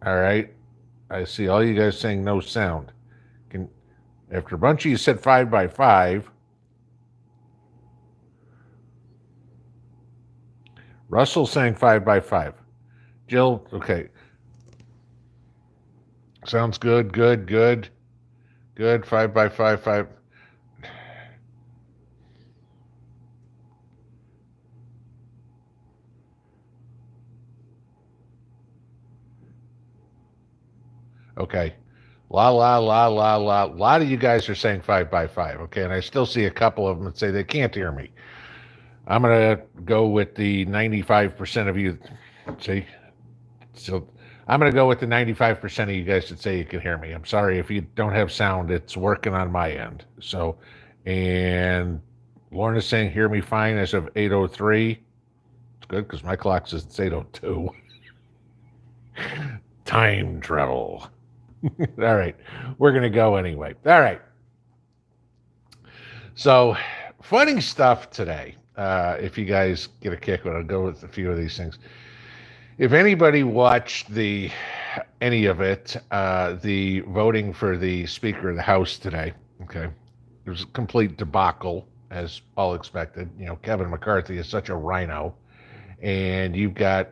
All right. I see all you guys saying no sound. Can After a bunch of you said 5x5, Russell saying 5x5. Jill, okay. Sounds good, good, good, good. 5x5, five. Okay. La la la la la. A lot of you guys are saying 5x5. Okay, and I still see a couple of them that say they can't hear me. I'm gonna go with the 95% of you. See, so I'm gonna go with the 95% of you guys that say you can hear me. I'm sorry if you don't have sound. It's working on my end. So, and Lorna's saying hear me fine as of 8:03. It's good because my clock says it's 8:02. Time travel. All right, we're gonna go anyway. All right. So, funny stuff today. If you guys get a kick, I'll go with a few of these things. If anybody watched any of it, the voting for the Speaker of the House today, okay, it was a complete debacle, as all expected. You know, Kevin McCarthy is such a rhino, and you've got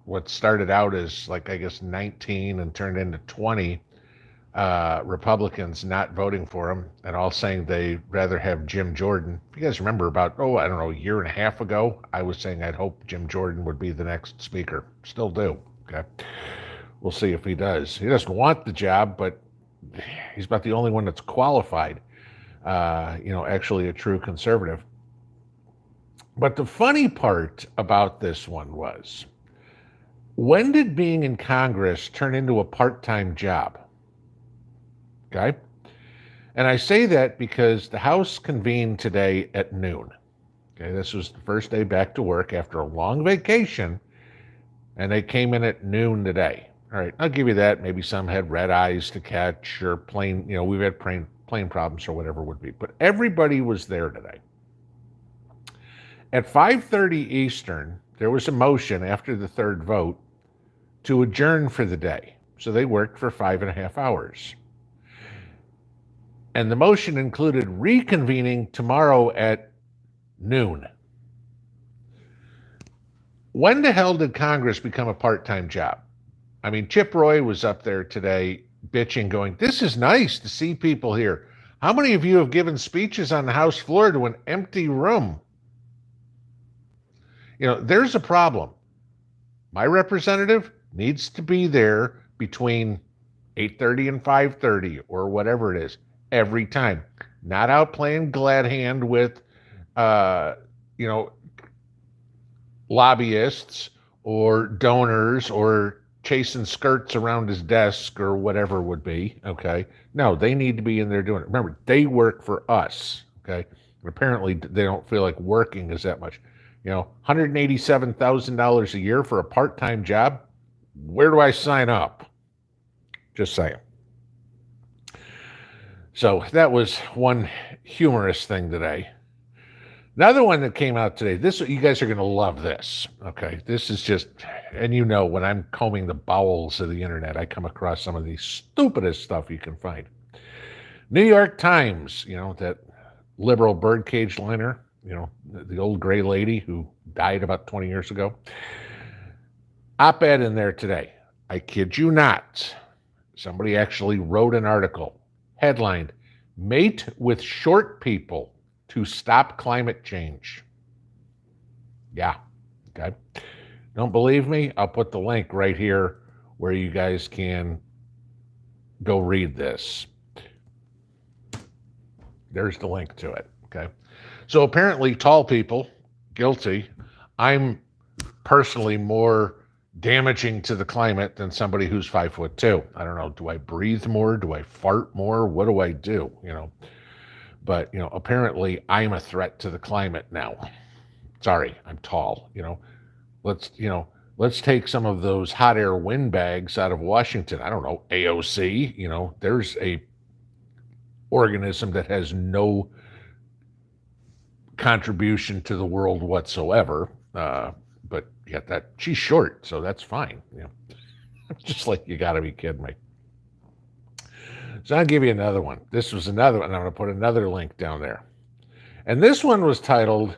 what started out as like I guess 19 and turned into 20 Republicans not voting for him and all saying they'd rather have Jim Jordan. If you guys remember about, I don't know, a year and a half ago, I was saying I'd hope Jim Jordan would be the next speaker. Still do. Okay. We'll see if he does. He doesn't want the job, but he's about the only one that's qualified, actually a true conservative. But the funny part about this one was, when did being in Congress turn into a part-time job? Okay. And I say that because the House convened today at noon. Okay. This was the first day back to work after a long vacation, and they came in at noon today. All right. I'll give you that. Maybe some had red eyes to catch or plane, we've had plane problems or whatever it would be. But everybody was there today. At 5:30 Eastern, there was a motion after the third vote to adjourn for the day. So they worked for 5.5 hours. And the motion included reconvening tomorrow at noon. When the hell did Congress become a part-time job? I mean, Chip Roy was up there today bitching, going, this is nice to see people here. How many of you have given speeches on the House floor to an empty room? There's a problem. My representative needs to be there between 8:30 and 5:30 or whatever it is every time. Not out playing glad hand with, lobbyists or donors or chasing skirts around his desk or whatever it would be. Okay. No, they need to be in there doing it. Remember, they work for us. Okay. And apparently they don't feel like working is that much. $187,000 a year for a part-time job. Where do I sign up? Just saying. So that was one humorous thing today. Another one that came out today, you guys are going to love this. Okay. This is just, and when I'm combing the bowels of the internet, I come across some of the stupidest stuff you can find. New York Times, that liberal birdcage liner, the old gray lady who died about 20 years ago. Op-ed in there today. I kid you not. Somebody actually wrote an article headlined, Mate with Short People to Stop Climate Change. Yeah, okay. Don't believe me? I'll put the link right here where you guys can go read this. There's the link to it, okay? So apparently tall people, guilty. I'm personally more damaging to the climate than somebody who's 5'2". I don't know. Do I breathe more? Do I fart more? What do I do? But apparently I'm a threat to the climate now. Sorry, I'm tall. Let's take some of those hot air windbags out of Washington. I don't know, AOC. There's a organism that has no contribution to the world whatsoever. But yet that she's short, so that's fine. Just like, you got to be kidding me. So I'll give you another one. This was another one. I'm going to put another link down there. And this one was titled,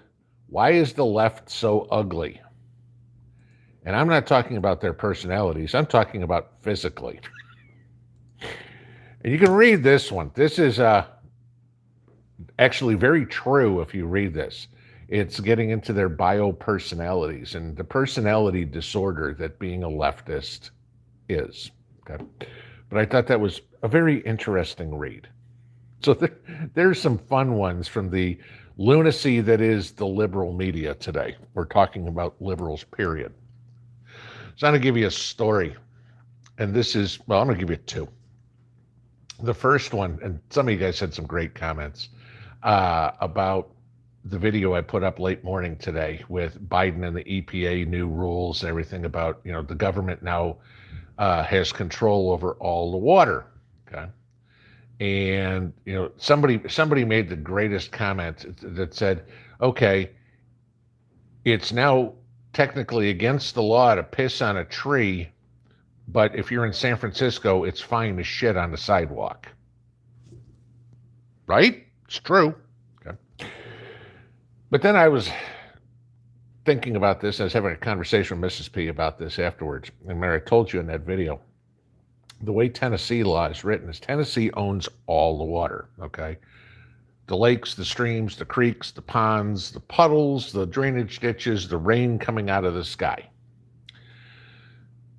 "Why is the Left So Ugly?" And I'm not talking about their personalities. I'm talking about physically. And you can read this one. This is actually very true if you read this. It's getting into their bio-personalities and the personality disorder that being a leftist is. Okay. But I thought that was a very interesting read. So there's some fun ones from the lunacy that is the liberal media today. We're talking about liberals, period. So I'm going to give you a story. And this is, well, I'm going to give you two. The first one, and some of you guys had some great comments about the video I put up late morning today with Biden and the EPA new rules and everything about, the government now has control over all the water. Okay. And, somebody made the greatest comment that said, okay, it's now technically against the law to piss on a tree, but if you're in San Francisco, it's fine to shit on the sidewalk. Right? It's true. Okay. But then I was thinking about this. I was having a conversation with Mrs. P about this afterwards. And Mary, I told you in that video, the way Tennessee law is written is Tennessee owns all the water, okay? The lakes, the streams, the creeks, the ponds, the puddles, the drainage ditches, the rain coming out of the sky.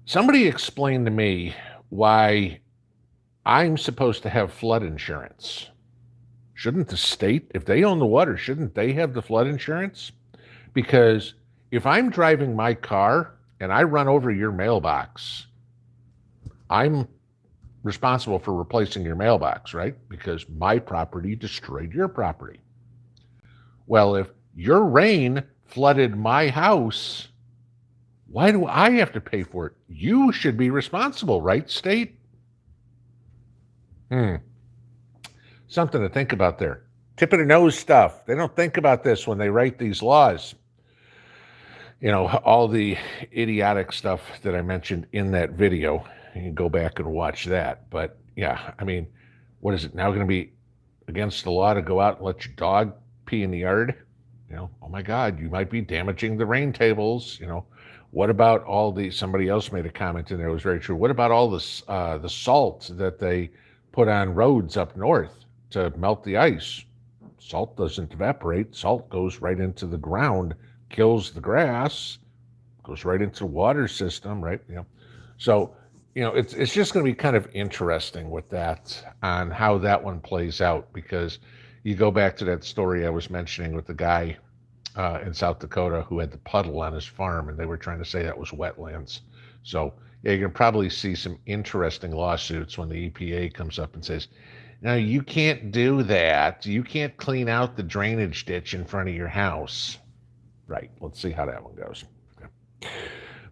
Somebody explained to me why I'm supposed to have flood insurance. Shouldn't the state, if they own the water, shouldn't they have the flood insurance? Because if I'm driving my car and I run over your mailbox, I'm responsible for replacing your mailbox, right? Because my property destroyed your property. Well, if your rain flooded my house, why do I have to pay for it? You should be responsible, right, state? Something to think about there. Tip of the nose stuff. They don't think about this when they write these laws. All the idiotic stuff that I mentioned in that video. You can go back and watch that. But yeah, what is it now going to be against the law to go out and let your dog pee in the yard? Oh my God, you might be damaging the rain tables. What about all somebody else made a comment in there, it was very true. What about all the salt that they put on roads up north to melt the ice? Salt doesn't evaporate. Salt goes right into the ground, kills the grass, goes right into the water system, right? So, it's just going to be kind of interesting with that on how that one plays out, because you go back to that story I was mentioning with the guy in South Dakota who had the puddle on his farm, and they were trying to say that was wetlands. So yeah, you can probably see some interesting lawsuits when the EPA comes up and says, no, you can't do that. You can't clean out the drainage ditch in front of your house. Right. Let's see how that one goes. Okay.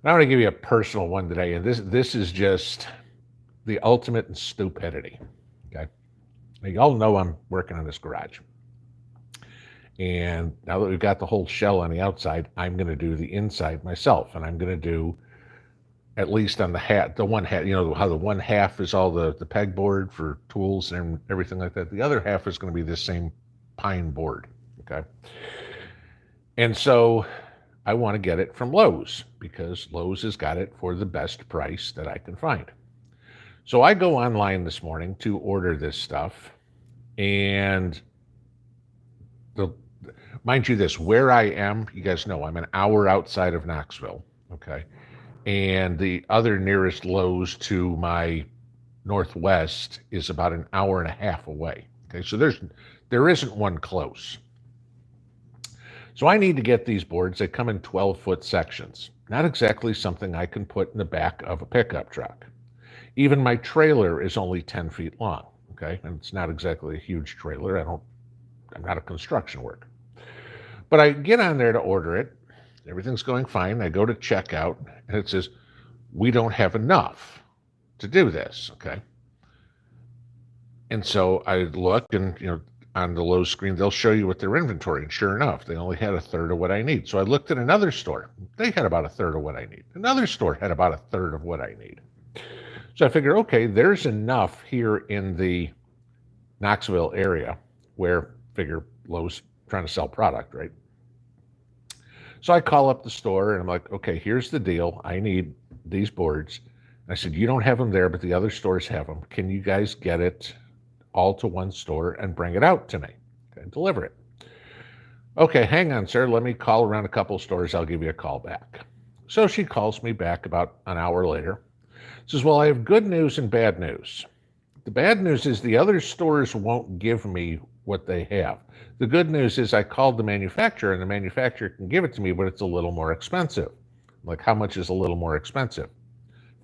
Now I'm going to give you a personal one today, and this is just the ultimate in stupidity. Okay. Now, y'all know I'm working on this garage. And now that we've got the whole shell on the outside, I'm going to do the inside myself. And I'm going to do, at least on the one half, how the one half is all the pegboard for tools and everything like that. The other half is going to be this same pine board. Okay. And so I want to get it from Lowe's, because Lowe's has got it for the best price that I can find. So I go online this morning to order this stuff, and mind you this, where I am, you guys know I'm an hour outside of Knoxville, okay? And the other nearest Lowe's to my northwest is about an hour and a half away, okay? So there isn't one close. So I need to get these boards. They come in 12-foot sections. Not exactly something I can put in the back of a pickup truck. Even my trailer is only 10 feet long, okay? And it's not exactly a huge trailer. I'm not a construction worker. But I get on there to order it. Everything's going fine. I go to checkout, and it says, we don't have enough to do this, okay? And so I look, and, on the Lowe's screen, they'll show you what their inventory. And sure enough, they only had a third of what I need. So I looked at another store. They had about a third of what I need. Another store had about a third of what I need. So I figure, okay, there's enough here in the Knoxville area where figure Lowe's trying to sell product, right? So I call up the store and I'm like, okay, here's the deal. I need these boards. And I said, you don't have them there, but the other stores have them. Can you guys get it all to one store and bring it out to me? Okay, deliver it. Okay, hang on, sir. Let me call around a couple stores. I'll give you a call back. So she calls me back about an hour later. Says, well, I have good news and bad news. The bad news is the other stores won't give me what they have. The good news is I called the manufacturer and the manufacturer can give it to me, but it's a little more expensive. Like, how much is a little more expensive?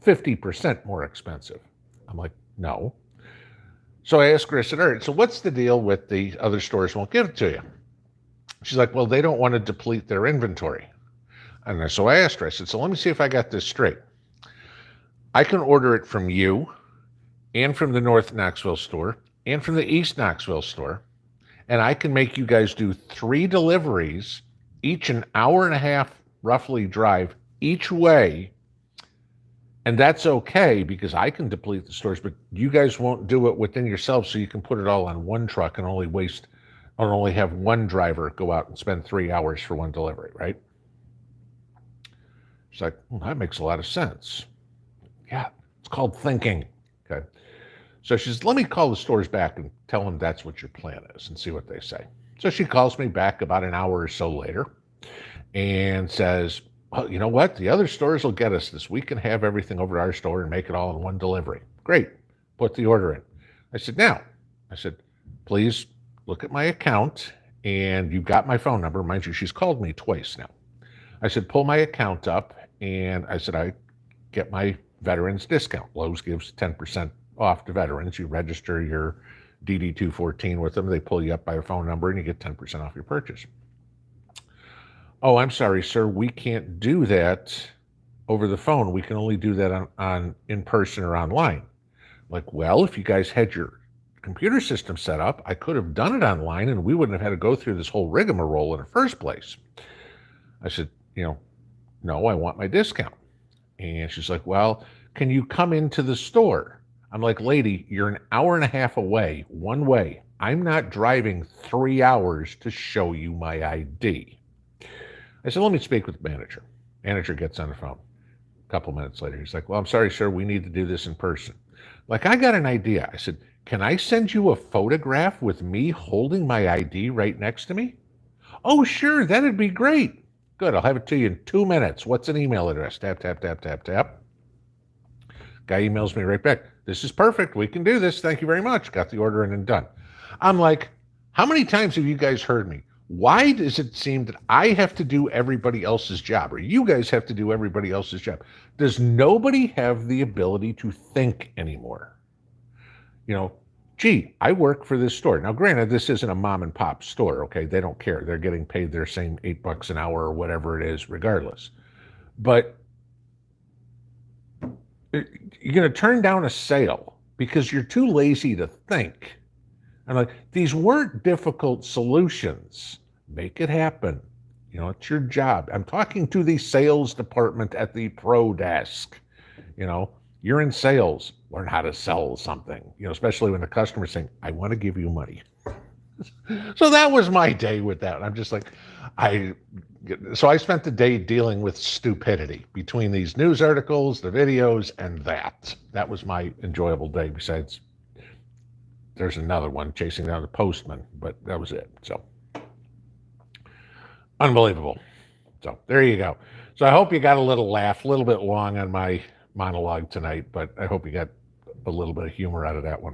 50% more expensive. I'm like, no. So I asked her, I said, all right, so what's the deal with the other stores won't give it to you? She's like, well, they don't want to deplete their inventory. And so I asked her, I said, so let me see if I got this straight. I can order it from you and from the North Knoxville store and from the East Knoxville store, and I can make you guys do 3 deliveries, each an hour and a half roughly drive each way, and that's okay because I can deplete the stores, but you guys won't do it within yourselves, so you can put it all on one truck and only have one driver go out and spend 3 hours for one delivery, right? She's like, well, that makes a lot of sense. Yeah, it's called thinking. Okay. So she says, let me call the stores back and tell them that's what your plan is and see what they say. So she calls me back about an hour or so later and says, well, you know what? The other stores will get us this. We can have everything over to our store and make it all in one delivery. Great. Put the order in. I said, please look at my account, and you've got my phone number. Mind you, she's called me twice now. I said, pull my account up, and I said, I get my veterans discount. Lowe's gives 10% off to veterans. You register your DD214 with them. They pull you up by a phone number, and you get 10% off your purchase. Oh, I'm sorry, sir. We can't do that over the phone. We can only do that on in person or online. Like, well, if you guys had your computer system set up, I could have done it online and we wouldn't have had to go through this whole rigmarole in the first place. I said, no, I want my discount. And she's like, well, can you come into the store? I'm like, lady, you're an hour and a half away, one way. I'm not driving 3 hours to show you my ID. I said, let me speak with the manager. Manager gets on the phone. A couple minutes later, he's like, well, I'm sorry, sir. We need to do this in person. Like, I got an idea. I said, can I send you a photograph with me holding my ID right next to me? Oh, sure. That'd be great. Good. I'll have it to you in 2 minutes. What's an email address? Tap, tap, tap, tap, tap. Guy emails me right back. This is perfect. We can do this. Thank you very much. Got the order in and done. I'm like, how many times have you guys heard me? Why does it seem that I have to do everybody else's job, or you guys have to do everybody else's job? Does nobody have the ability to think anymore? Gee, I work for this store. Now, granted, this isn't a mom and pop store, okay? They don't care. They're getting paid their same $8 an hour or whatever it is, regardless. But you're going to turn down a sale because you're too lazy to think. I'm like, these weren't difficult solutions. Make it happen. It's your job. I'm talking to the sales department at the pro desk. You're in sales. Learn how to sell something, especially when the customer's saying, I want to give you money. So that was my day with that. I'm just like, I spent the day dealing with stupidity between these news articles, the videos, and that. That was my enjoyable day. Besides, there's another one, chasing down the postman, but that was it. So unbelievable. So there you go. So I hope you got a little laugh, a little bit long on my monologue tonight, but I hope you got a little bit of humor out of that one.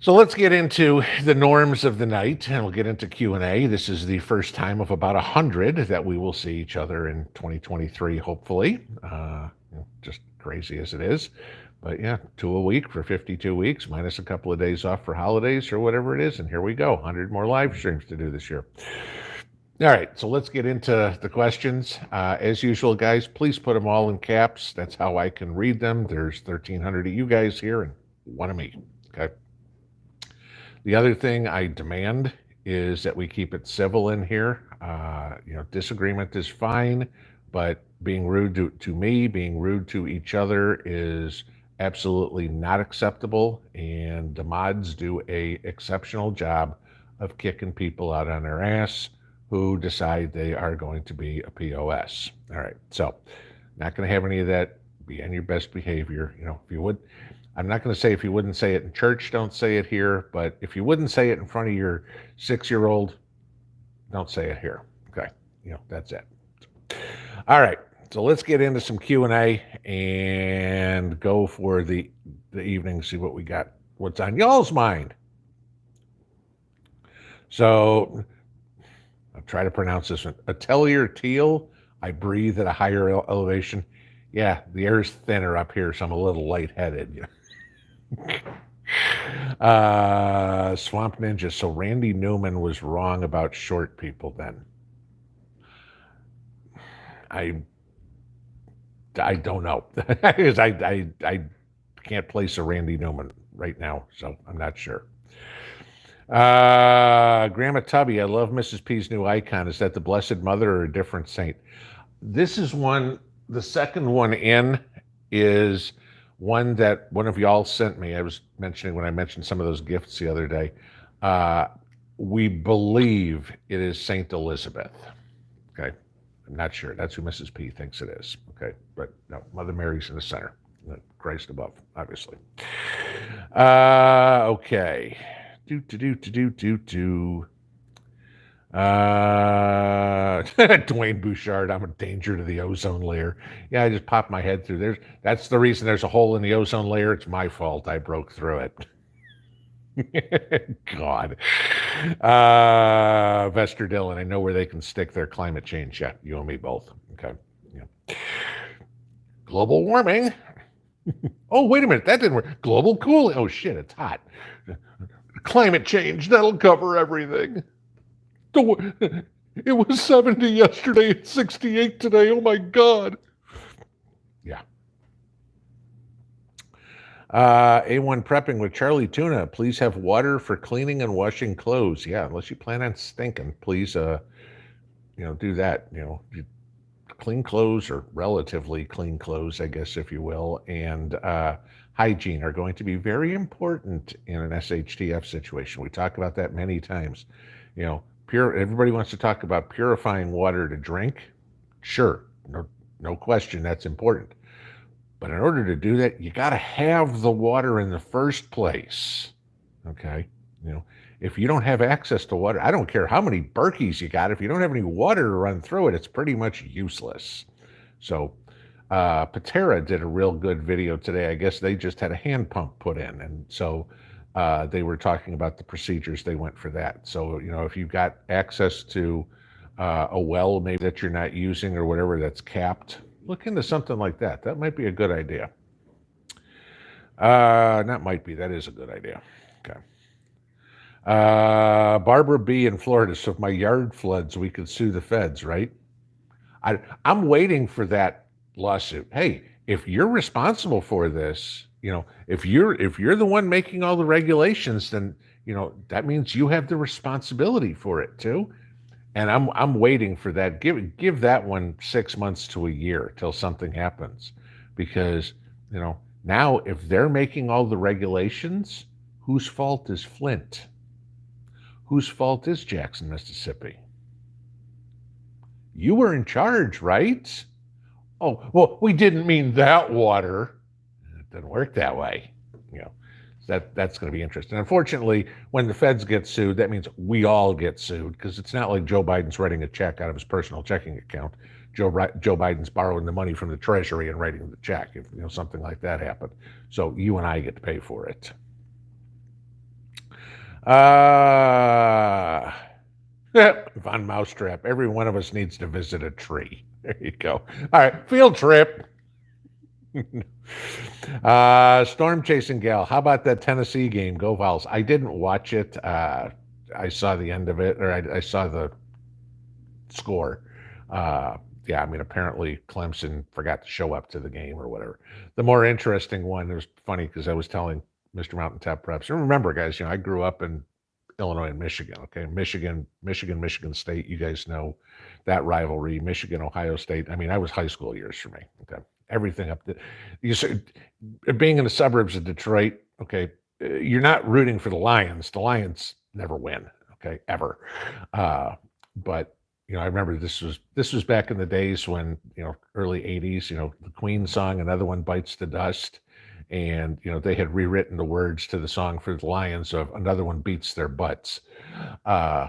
So let's get into the norms of the night, and we'll get into Q&A. This is the first time of about 100 that we will see each other in 2023, hopefully. Just crazy as it is. But yeah, 2 a week for 52 weeks, minus a couple of days off for holidays or whatever it is. And here we go, 100 more live streams to do this year. All right, so let's get into the questions. As usual, guys, please put them all in caps. That's how I can read them. There's 1,300 of you guys here and 1 of me, okay? The other thing I demand is that we keep it civil in here. Disagreement is fine, but being rude to me, being rude to each other is absolutely not acceptable, and the mods do a exceptional job of kicking people out on their ass who decide they are going to be a POS. All right, so not going to have any of that. Be on your best behavior. If you would, I'm not going to say if you wouldn't say it in church, don't say it here. But if you wouldn't say it in front of your 6-year-old, don't say it here. Okay, that's it. All right, so let's get into some Q&A and go for the evening, see what we got, what's on y'all's mind. So I'll try to pronounce this one. Atelier teal, I breathe at a higher elevation. Yeah, the air's thinner up here, so I'm a little lightheaded. Swamp Ninja, so Randy Newman was wrong about short people then. I don't know. Because I can't place a Randy Newman right now, so I'm not sure. Grandma Tubby, I love Mrs. P's new icon. Is that the Blessed Mother or a different saint? This is one, the second one in is one that one of y'all sent me. I was mentioning when I mentioned some of those gifts the other day. We believe it is Saint Elizabeth. Okay. I'm not sure. That's who Mrs. P thinks it is. Okay. But no, Mother Mary's in the center. Christ above, obviously. Okay. Dwayne Bouchard, I'm a danger to the ozone layer. Yeah, I just popped my head through there. That's the reason there's a hole in the ozone layer. It's my fault. I broke through it. God. Vester Dillon, I know where they can stick their climate change. Yeah, you and me both. Okay. Yeah. Global warming. Oh, wait a minute. That didn't work. Global cooling. Oh, shit. It's hot. Climate change. That'll cover everything. It was 70 yesterday. It's 68 today. Oh, my God. Yeah. A1 prepping with Charlie Tuna. Please have water for cleaning and washing clothes. Yeah, unless you plan on stinking, please, do that. Clean clothes or relatively clean clothes, I guess, if you will, and hygiene are going to be very important in an SHTF situation. We talk about that many times. Everybody wants to talk about purifying water to drink. Sure, no question, that's important. But in order to do that, you got to have the water in the first place. Okay, if you don't have access to water, I don't care how many Berkeys you got. If you don't have any water to run through it, it's pretty much useless. So Patera did a real good video today. I guess they just had a hand pump put in. And so they were talking about the procedures they went for that. So, if you've got access to a well maybe that you're not using or whatever that's capped, look into something like that. That might be a good idea. Not might be. That is a good idea. Okay. Barbara B in Florida. So if my yard floods, we could sue the feds, right? I'm waiting for that lawsuit. Hey, if you're responsible for this, if you're the one making all the regulations, then that means you have the responsibility for it too. And I'm waiting for that. Give that one 6 months to a year till something happens, because now if they're making all the regulations, whose fault is Flint? Whose fault is Jackson, Mississippi? You were in charge, right? Oh, well, we didn't mean that water. It doesn't work that way. That's going to be interesting. Unfortunately, when the feds get sued, that means we all get sued, because it's not like Joe Biden's writing a check out of his personal checking account. Joe Biden's borrowing the money from the Treasury and writing the check if something like that happened. So you and I get to pay for it. Von Mousetrap, every one of us needs to visit a tree. There you go. All right, field trip. Storm Chasing Gal, how about that Tennessee game? Go Vols. I didn't watch it. I saw the end of it, or I saw the score. Apparently Clemson forgot to show up to the game or whatever. The more interesting one, it was funny because I was telling Mr. Mountaintop Preps, and remember, guys, I grew up in Illinois and Michigan. Okay, Michigan State. You guys know that rivalry. Michigan, Ohio State. I mean, I was high school years for me. Okay, everything up there. You say, being in the suburbs of Detroit, okay, you're not rooting for the Lions. The Lions never win, okay, ever. But I remember this was back in the days when early '80s. The Queen song, "Another One Bites the Dust," and they had rewritten the words to the song for the Lions of "Another One Beats Their Butts." Uh,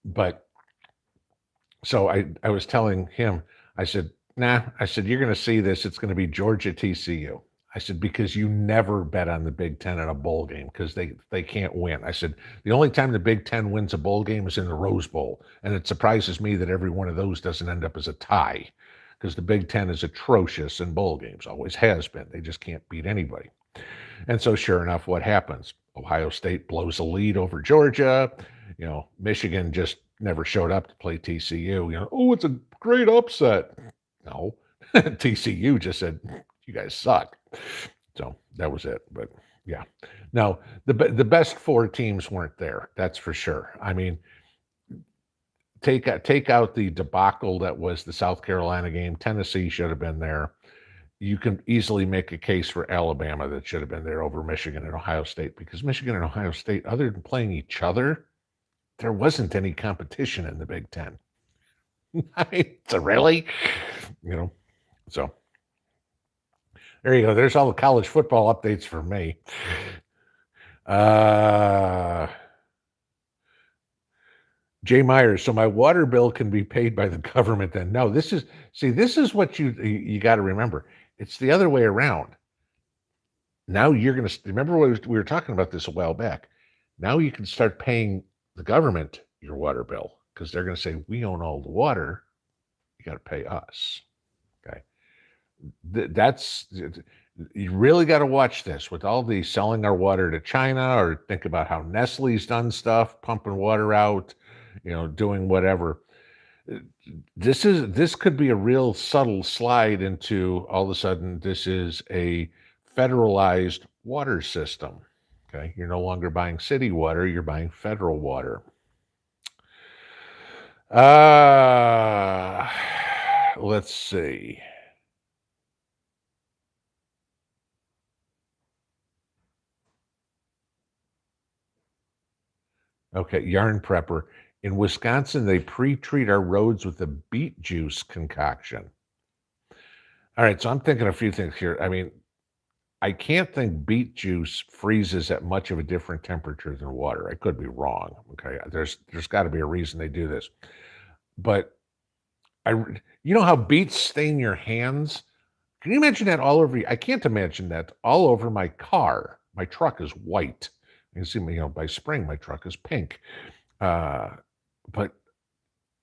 but so I was telling him, I said, nah, I said, you're going to see this. It's going to be Georgia TCU. I said, because you never bet on the Big Ten in a bowl game because they can't win. I said, the only time the Big Ten wins a bowl game is in the Rose Bowl. And it surprises me that every one of those doesn't end up as a tie because the Big Ten is atrocious in bowl games, always has been. They just can't beat anybody. And so sure enough, what happens? Ohio State blows a lead over Georgia. Michigan just never showed up to play TCU. Oh, it's a great upset. No, TCU just said, you guys suck. So that was it. But yeah, no, the best four teams weren't there. That's for sure. I mean, take out the debacle that was the South Carolina game. Tennessee should have been there. You can easily make a case for Alabama that should have been there over Michigan and Ohio State, because Michigan and Ohio State, other than playing each other, there wasn't any competition in the Big Ten. I mean, so really, so there you go. There's all the college football updates for me. Jay Myers, so my water bill can be paid by the government then? No, this is what you got to remember. It's the other way around. Now you're going to remember what we were talking about this a while back. Now you can start paying the government your water bill because they're going to say, we own all the water. You got to pay us. Okay. That's, you really got to watch this with all the selling our water to China, or think about how Nestle's done stuff, pumping water out, doing whatever. This could be a real subtle slide into all of a sudden this is a federalized water system. Okay, you're no longer buying city water, you're buying federal water. Let's see. Okay, Yarn Prepper. In Wisconsin, they pre-treat our roads with a beet juice concoction. All right, so I'm thinking a few things here. I mean, I can't think beet juice freezes at much of a different temperature than water. I could be wrong. Okay, there's got to be a reason they do this. But you know how beets stain your hands? Can you imagine that all over you? I can't imagine that all over my car. My truck is white. You can see me, by spring, my truck is pink. But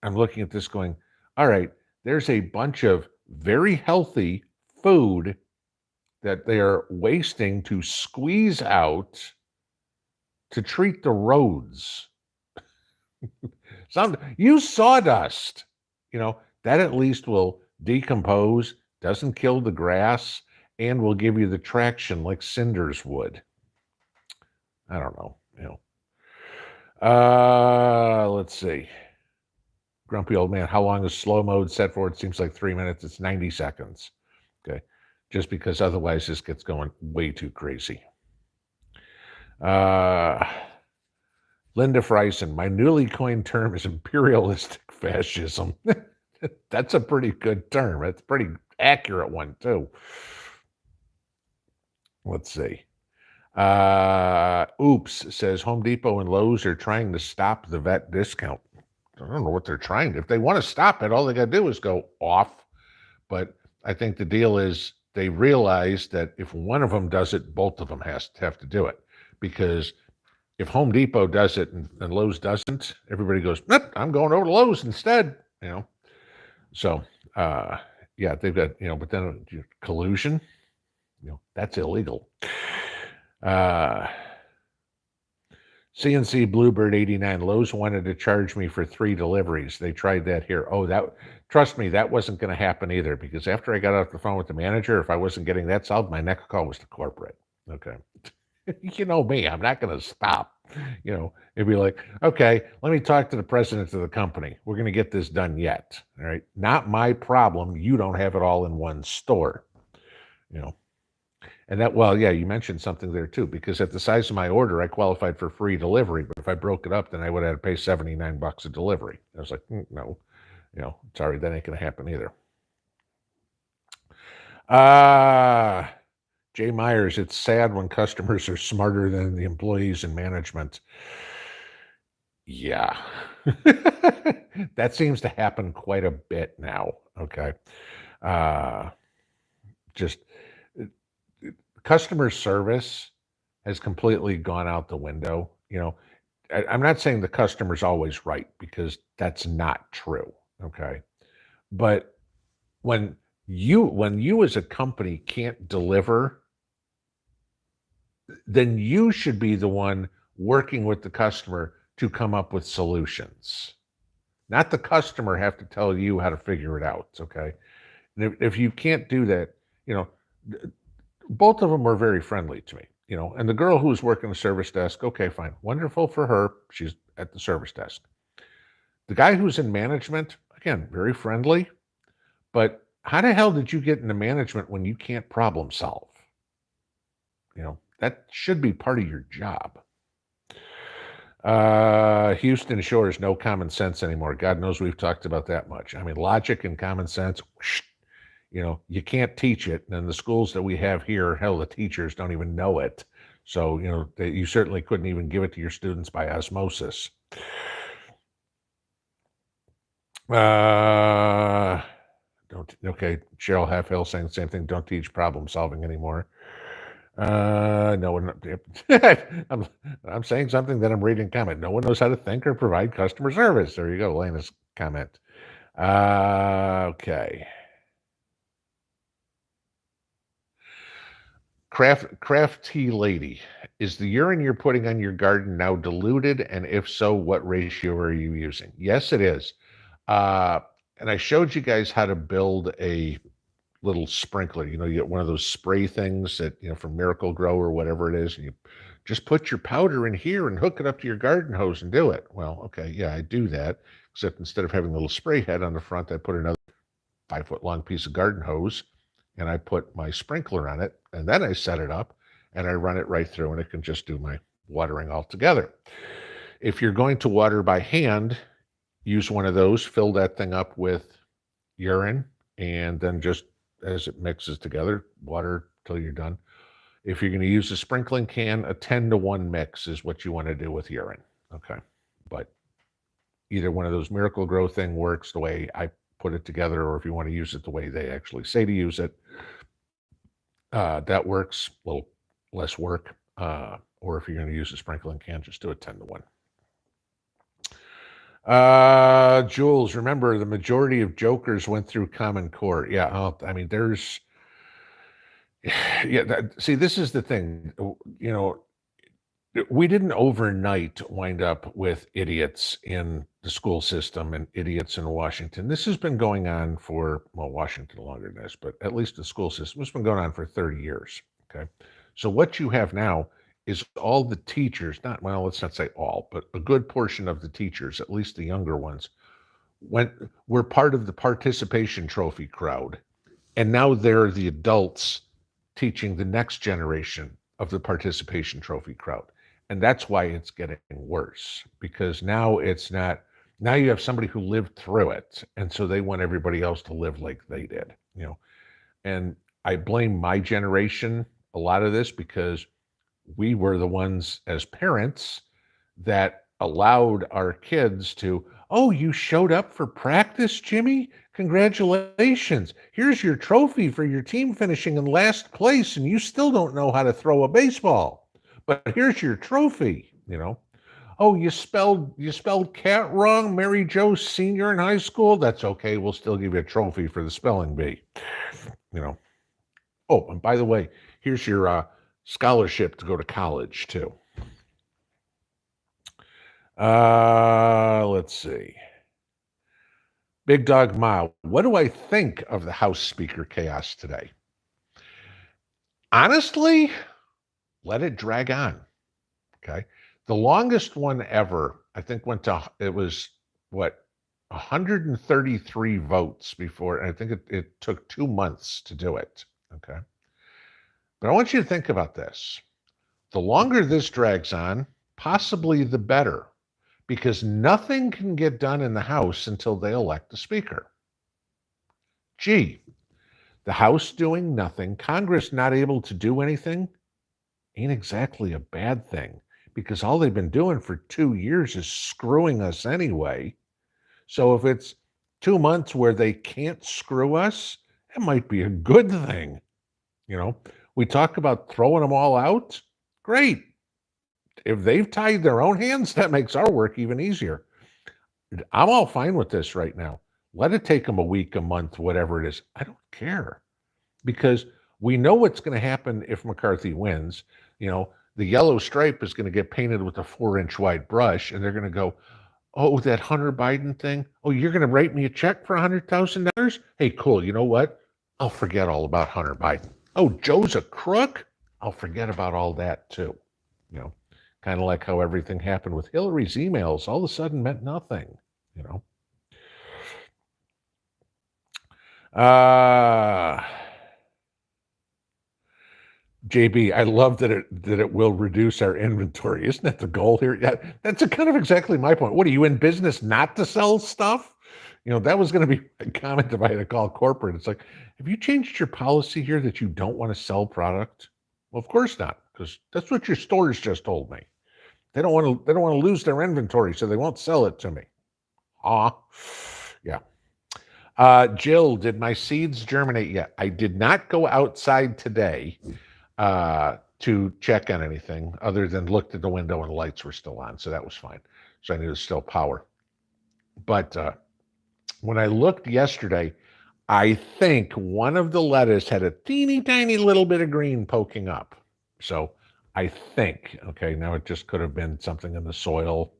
I'm looking at this going, all right, there's a bunch of very healthy food that they are wasting to squeeze out to treat the roads. Use sawdust, that at least will decompose, doesn't kill the grass, and will give you the traction like cinders would. I don't know, let's see. Grumpy old man, how long is slow mode set for? It seems like 3 minutes. It's 90 seconds. Okay. Just because otherwise this gets going way too crazy. Linda Freisen, my newly coined term is imperialistic fascism. That's a pretty good term. It's a pretty accurate one, too. Let's see. Oops says Home Depot and Lowe's are trying to stop the vet discount. I don't know what they're trying to. If they want to stop it, all they got to do is go off. But I think the deal is they realize that if one of them does it, both of them have to do it. Because if Home Depot does it and Lowe's doesn't, everybody goes, nope, I'm going over to Lowe's instead. So yeah, they've got but then collusion, that's illegal. CNC Bluebird 89, Lowe's wanted to charge me for 3 deliveries. They tried that here. Oh, trust me, that wasn't going to happen either, because after I got off the phone with the manager, if I wasn't getting that solved, my next call was to corporate. Okay. You know me, I'm not going to stop. It'd be like, okay, let me talk to the president of the company. We're going to get this done yet. All right. Not my problem. You don't have it all in one store. you know. And that, well, yeah, you mentioned something there too, because at the size of my order, I qualified for free delivery. But if I broke it up, then I would have to pay $79 a delivery. I was like, no, sorry, that ain't going to happen either. Jay Myers, it's sad when customers are smarter than the employees in management. Yeah. That seems to happen quite a bit now. Okay. Uh, just customer service has completely gone out the window. I'm not saying the customer's always right, because that's not true. Okay. But when you as a company can't deliver, then you should be the one working with the customer to come up with solutions. Not the customer have to tell you how to figure it out. Okay. And if you can't do that, both of them were very friendly to me, and the girl who was working the service desk, okay, fine. Wonderful for her. She's at the service desk. The guy who's in management, again, very friendly, but how the hell did you get into management when you can't problem solve? That should be part of your job. Houston Shores, no common sense anymore. God knows we've talked about that much. I mean, logic and common sense, you can't teach it. And the schools that we have here, hell, the teachers don't even know it. So, you certainly couldn't even give it to your students by osmosis. Okay, Cheryl Halfhill saying the same thing. Don't teach problem solving anymore. No one. I'm saying something that I'm reading comment. No one knows how to think or provide customer service. There you go, Lena's comment. Okay. Crafty lady, is the urine you're putting on your garden now diluted? And if so, what ratio are you using? Yes, it is. And I showed you guys how to build a little sprinkler. You get one of those spray things that, from Miracle Grow or whatever it is, and you just put your powder in here and hook it up to your garden hose and do it. Well, okay, yeah, I do that, except instead of having a little spray head on the front, I put another 5-foot long piece of garden hose, and I put my sprinkler on it, and then I set it up, and I run it right through, and it can just do my watering all together. If you're going to water by hand, use one of those, fill that thing up with urine, and then just as it mixes together, water till you're done. If you're going to use a sprinkling can, a 10-to-1 mix is what you want to do with urine. Okay. But either one of those Miracle Grow thing works the way I put it together, or if you want to use it the way they actually say to use it, that works. A little less work. Or if you're going to use a sprinkling can, just do a 10-to-1. Jules, remember the majority of jokers went through Common Core. Yeah, I mean, there's, yeah. See, this is the thing. We didn't overnight wind up with idiots in the school system and idiots in Washington. This has been going on for, well, Washington longer than this, but at least the school system has been going on for 30 years. Okay, so what you have now is all the teachers, let's not say all, but a good portion of the teachers, at least the younger ones, were part of the participation trophy crowd. And now they're the adults teaching the next generation of the participation trophy crowd. And that's why it's getting worse, because now you have somebody who lived through it. And so they want everybody else to live like they did, and I blame my generation a lot of this, because we were the ones as parents that allowed our kids to, oh, you showed up for practice, Jimmy? Congratulations. Here's your trophy for your team finishing in last place, and you still don't know how to throw a baseball. But here's your trophy, Oh, you spelled cat wrong, Mary Jo Senior in high school? That's okay. We'll still give you a trophy for the spelling bee. Oh, and by the way, here's your scholarship to go to college too. Let's see. Big Dog Ma, what do I think of the House Speaker chaos today? Honestly, let it drag on. Okay. The longest one ever, I think, it was 133 votes before. And I think it took 2 months to do it. Okay. But I want you to think about this. The longer this drags on, possibly the better, because nothing can get done in the House until they elect a speaker. Gee, the House doing nothing, Congress not able to do anything, ain't exactly a bad thing, because all they've been doing for 2 years is screwing us anyway. So if it's 2 months where they can't screw us, it might be a good thing. We talk about throwing them all out. Great. If they've tied their own hands, that makes our work even easier. I'm all fine with this right now. Let it take them a week, a month, whatever it is. I don't care, because we know what's going to happen if McCarthy wins. The yellow stripe is going to get painted with a 4-inch wide brush, and they're going to go, oh, that Hunter Biden thing. Oh, you're going to write me a check for $100,000? Hey, cool. You know what? I'll forget all about Hunter Biden. Oh, Joe's a crook? I'll forget about all that too. Kind of like how everything happened with Hillary's emails all of a sudden meant nothing. JB, I love that it will reduce our inventory. Isn't that the goal here? Yeah, that's kind of exactly my point. What, are you in business not to sell stuff? That was going to be a comment if I had to call corporate. It's like, have you changed your policy here that you don't want to sell product? Well, of course not, because that's what your stores just told me. They don't want to lose their inventory, so they won't sell it to me. Yeah. Jill, did my seeds germinate yet? I did not go outside today to check on anything other than looked at the window and the lights were still on, so that was fine. So I knew it was still power. But when I looked yesterday, I think one of the lettuce had a teeny tiny little bit of green poking up. So I think, okay, now it just could have been something in the soil.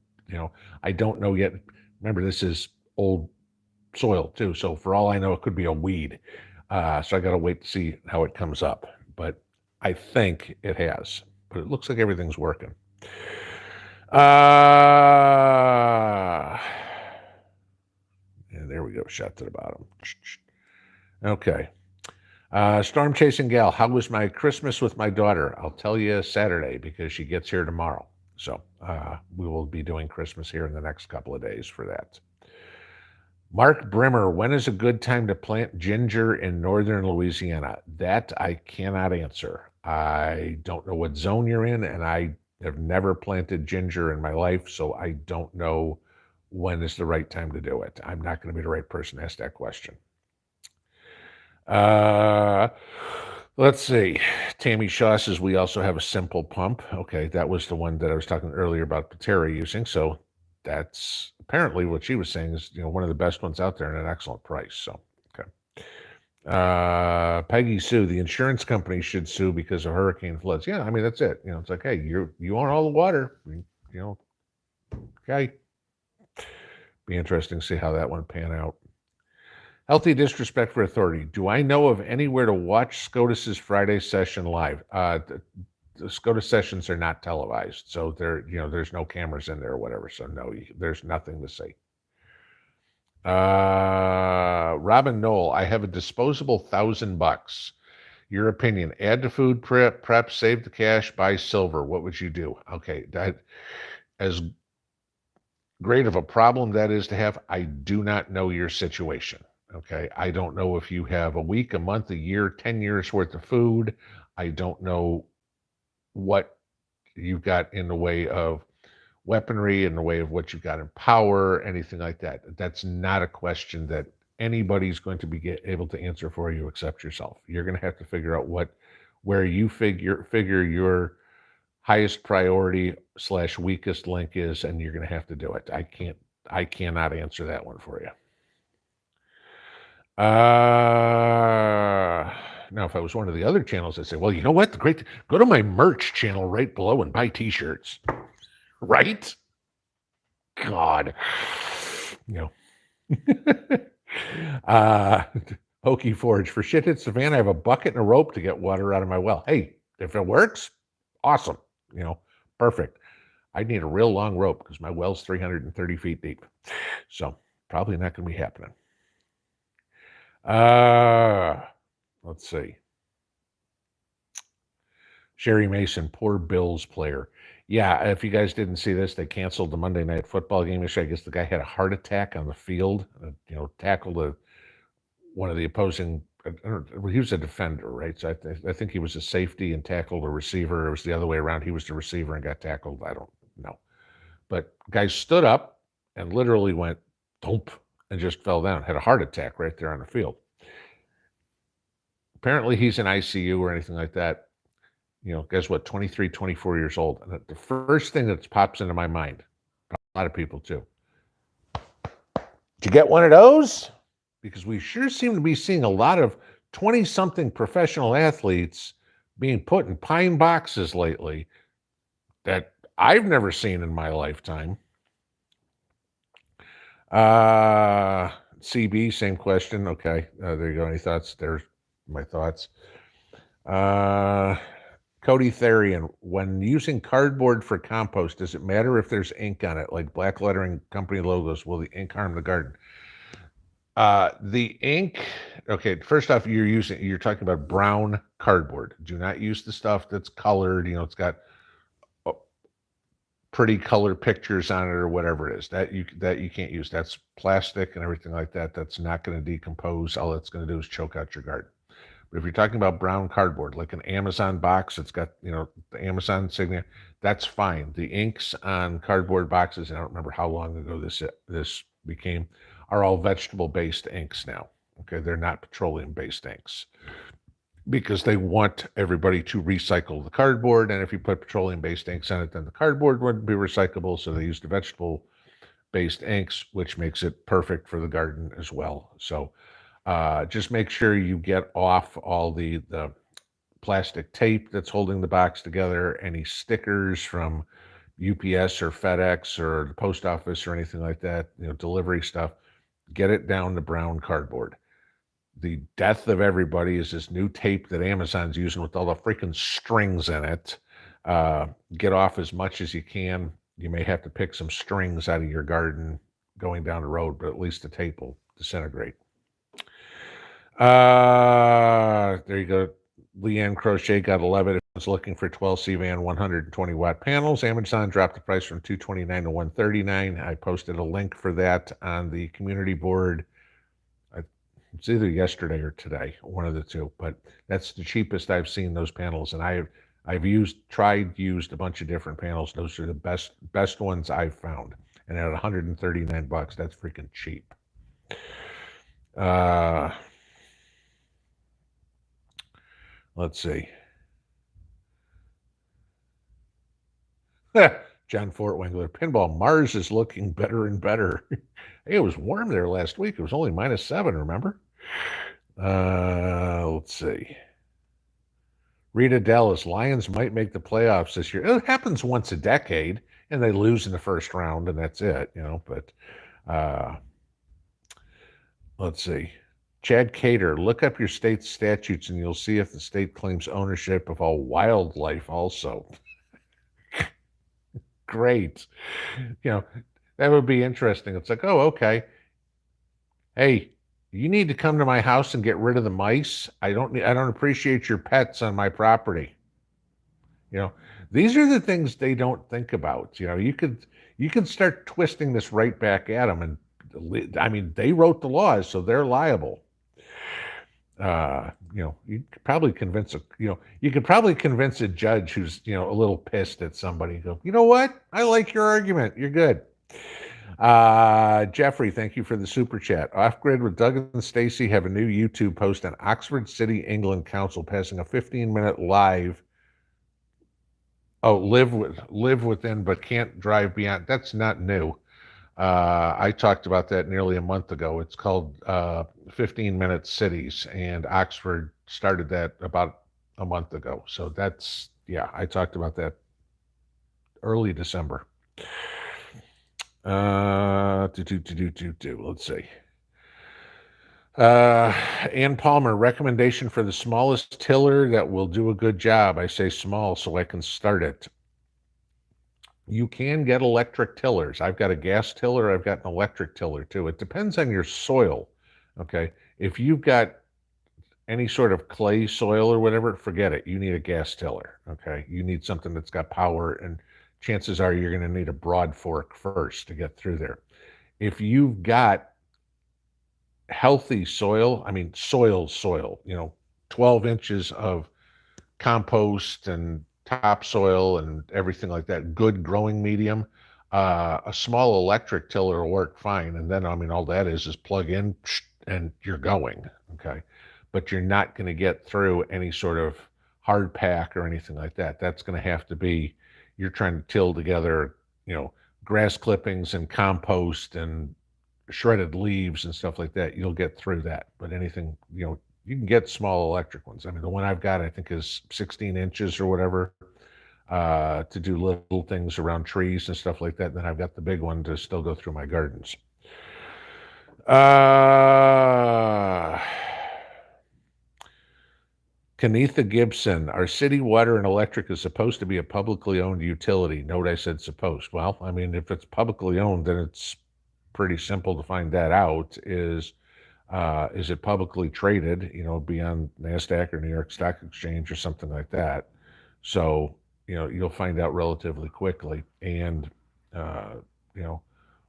I don't know yet. Remember, this is old soil too, so for all I know, it could be a weed. So I got to wait to see how it comes up. But I think it has. But it looks like everything's working. And there we go, shot to the bottom. Okay. Storm Chasing Gal, how was my Christmas with my daughter? I'll tell you Saturday, because she gets here tomorrow. So we will be doing Christmas here in the next couple of days for that. Mark Brimmer, when is a good time to plant ginger in northern Louisiana? That I cannot answer. I don't know what zone you're in, and I have never planted ginger in my life, so I don't know when is the right time to do it. I'm not going to be the right person to ask that question. Let's see. Tammy Shaw says we also have a simple pump. Okay, that was the one that I was talking earlier about Patera using. So that's apparently what she was saying is, one of the best ones out there and an excellent price. So, okay. Peggy Sue, the insurance company should sue because of hurricane floods. Yeah, I mean, that's it. It's like, hey, you own all the water. Okay. Be interesting to see how that one pan out. Healthy disrespect for authority. Do I know of anywhere to watch SCOTUS's Friday session live? The SCOTUS sessions are not televised, so there's no cameras in there or whatever. So no, there's nothing to see. Robin Knoll, I have a disposable $1,000. Your opinion? Add to food prep, save the cash, buy silver. What would you do? Okay, as great of a problem that is to have, I do not know your situation. Okay, I don't know if you have a week, a month, a year, 10 years worth of food. I don't know what you've got in the way of weaponry, in the way of what you've got in power, anything like that. That's not a question that anybody's going to be able to answer for you except yourself. You're going to have to figure out where you figure your highest priority / weakest link is, and you're going to have to do it. I cannot answer that one for you. Now, if I was one of the other channels, I'd say, well, you know what? Go to my merch channel right below and buy t-shirts. Right? God. Hokey Forge, for shit hits the fan, I have a bucket and a rope to get water out of my well. Hey, if it works, awesome. Perfect. I need a real long rope because my well's 330 feet deep. So probably not going to be happening. Let's see. Sherry Mason, poor Bills player. Yeah, if you guys didn't see this, they canceled the Monday Night Football game yesterday. I guess the guy had a heart attack on the field. Tackled one of the opposing. He was a defender, right? So I think he was a safety and tackled a receiver. It was the other way around. He was the receiver and got tackled. I don't know, but guy stood up and literally went thump and just fell down. Had a heart attack right there on the field. Apparently, he's in ICU or anything like that. Guess what? 23, 24 years old. And the first thing that pops into my mind, a lot of people too. Did you get one of those? Because we sure seem to be seeing a lot of 20-something professional athletes being put in pine boxes lately that I've never seen in my lifetime. CB, same question. Okay, there you go. Any thoughts? There's my thoughts. Cody Therian, when using cardboard for compost, does it matter if there's ink on it, like black lettering company logos? Will the ink harm the garden? The ink, okay, first off, you're talking about brown cardboard. Do not use the stuff that's colored, it's got pretty color pictures on it or whatever it is. That you can't use. That's plastic and everything like that. That's not going to decompose. All it's going to do is choke out your garden. But if you're talking about brown cardboard, like an Amazon box, it's got, the Amazon signature, that's fine. The inks on cardboard boxes, and I don't remember how long ago this became, are all vegetable-based inks now. Okay, they're not petroleum-based inks because they want everybody to recycle the cardboard. And if you put petroleum-based inks on it, then the cardboard wouldn't be recyclable. So they used the vegetable-based inks, which makes it perfect for the garden as well. So just make sure you get off all the plastic tape that's holding the box together, any stickers from UPS or FedEx or the post office or anything like that, delivery stuff. Get it down to brown cardboard. The death of everybody is this new tape that Amazon's using with all the freaking strings in it. Get off as much as you can. You may have to pick some strings out of your garden going down the road, but at least the tape will disintegrate. There you go. Leanne Crochet got 11. If I was looking for 12 CVAN 120-watt panels, Amazon dropped the price from $229 to $139. I posted a link for that on the community board. It's either yesterday or today, one of the two, but that's the cheapest I've seen those panels. And I've used a bunch of different panels. Those are the best ones I've found. And at $139, that's freaking cheap. Let's see. John Fort Wengler, Pinball, Mars is looking better and better. Hey, it was warm there last week. It was only -7, remember? Let's see. Rita Dallas, Lions might make the playoffs this year. It happens once a decade, and they lose in the first round, and that's it, but let's see. Chad Cater, look up your state's statutes, and you'll see if the state claims ownership of all wildlife also. Great. That would be interesting. It's like, oh, okay. Hey, you need to come to my house and get rid of the mice. I don't appreciate your pets on my property. These are the things they don't think about. You could start twisting this right back at them. And I mean, they wrote the laws, so they're liable. You could probably convince a judge who's, a little pissed at somebody. Go, you know what? I like your argument. You're good. Jeffrey, thank you for the super chat. Off Grid with Doug and Stacy have a new YouTube post on Oxford City, England Council passing a 15-minute live. Oh, live within, but can't drive beyond. That's not new. I talked about that nearly a month ago. It's called 15-minute cities, and Oxford started that about a month ago. So I talked about that early December. Let's see. Ann Palmer, recommendation for the smallest tiller that will do a good job. I say small so I can start it. You can get electric tillers. I've got a gas tiller. I've got an electric tiller too. It depends on your soil. Okay. If you've got any sort of clay soil or whatever, forget it. You need a gas tiller, okay? You need something that's got power, and chances are you're going to need a broad fork first to get through there. If you've got healthy soil, I mean soil, 12 inches of compost and topsoil and everything like that, good growing medium, a small electric tiller will work fine. And then, I mean, all that is plug in and you're going, okay? But you're not going to get through any sort of hard pack or anything like that. That's going to have to be, you're trying to till together, grass clippings and compost and shredded leaves and stuff like that. You'll get through that. But anything, you can get small electric ones. I mean, the one I've got, I think, is 16 inches or whatever, to do little things around trees and stuff like that. And then I've got the big one to still go through my gardens. Kenetha Gibson, our city water and electric is supposed to be a publicly owned utility. Note I said supposed. Well, I mean, if it's publicly owned, then it's pretty simple to find that out. Is it publicly traded, be on NASDAQ or New York Stock Exchange or something like that? So, you'll find out relatively quickly. And,